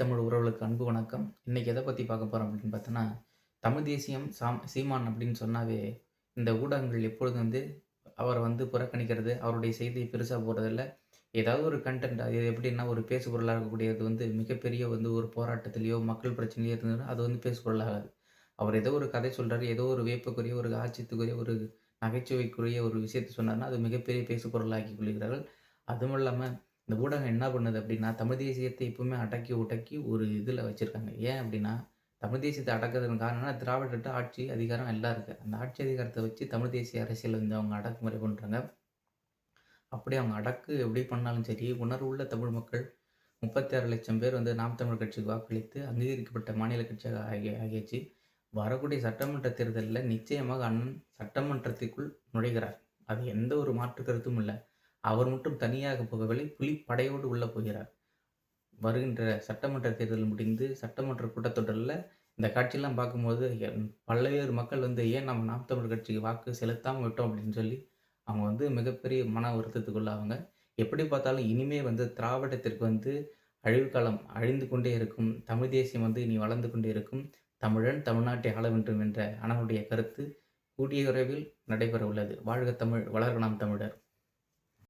தமிழ் உறவுகளுக்கு அன்பு வணக்கம். இன்னைக்கு எத பத்தி பார்க்க போறோம் அப்படின்னு பார்த்தோன்னா, தமிழ் தேசியம் சீமான் அப்படின்னு சொன்னாவே, இந்த ஊடகங்கள் எப்பொழுதும் அவர புறக்கணிக்கிறது, அவருடைய செய்திய பெருசா போடுறதில்ல. ஏதாவது ஒரு கன்டென்ட் அது எப்படின்னா, ஒரு பேசுபொருளா இருக்கக்கூடியது மிகப்பெரிய ஒரு போராட்டத்திலயோ, மக்கள் பிரச்சனையோ இருந்ததுன்னா, அது பேசுபொருளாகாது. அவர் ஏதோ ஒரு கதை சொல்றாரு, ஏதோ ஒரு வியப்புக்குரிய, ஒரு ஆச்சரியத்துக்குரிய, ஒரு நகைச்சுவைக்குரிய ஒரு விஷயத்த சொன்னார்ன்னா, அது மிகப்பெரிய பேசுபொருளாக்கிக் கொள்கிறார்கள். அதுவும் இல்லாம இந்த ஊடகம் என்ன பண்ணுது அப்டின்னா, தமிழ் தேசியத்த எப்பவுமே அடக்கி, ஒடுக்கி ஒரு இதுல வச்சிருக்காங்க. ஏன் அப்டின்னா, தமிழ் தேசியத்த அடக்குறதுக்கு காரணம்னா, திராவிடர்ட்ட ஆட்சி, அதிகாரம் எல்லாம் இருக்கு. அந்த ஆட்சி அதிகாரத்த வச்சு தமிழ் தேசிய அரசியல் அவங்க அடக்குமுறை பண்றாங்க. அப்படி அவங்க அடக்கு எப்படி பண்ணாலும் சரி, உணர்வுள்ள தமிழ் மக்கள் 36,00,000 பேர் நாம் தமிழர் கட்சிக்கு வாக்களித்து அங்கீகரிக்கப்பட்ட மாநில கட்சியாக ஆகியாச்சு. வரக்கூடிய சட்டமன்ற தேர்தல்ல நிச்சயமாக அண்ணன் சட்டமன்றத்திற்குள் நுழைகிறார். அது எந்த ஒரு மாற்று கருத்தும் இல்ல. அவர் மட்டும் தனியாக போகவில்லை. புலிப்படையோடு உள்ள போகிறார். வருகின்ற சட்டமன்ற தேர்தல் முடிந்து சட்டமன்ற கூட்டத்தொடர்ல இந்த காட்சியெல்லாம் பார்க்கும்போது, பல்வேறு மக்கள் ஏன் நம்ம நாம் தமிழர் கட்சிக்கு வாக்கு செலுத்தாம விட்டோம் அப்படின்னு சொல்லி, அவங்க மிகப்பெரிய மன வருத்தத்துக்குள்ளாவாங்க. எப்படி பார்த்தாலும் இனிமே திராவிடத்திற்கு அழிவு காலம் அழிந்து கொண்டே இருக்கும். தமிழ் தேசியம் இனி வளர்ந்து கொண்டே இருக்கும். தமிழன் தமிழ்நாட்டை ஆள வேண்டும் என்ற அண்ணனுடைய கருத்து கூடிய விரைவில் நடைபெற உள்ளது. வாழ்க தமிழ்! வளர்க நாம் தமிழர்!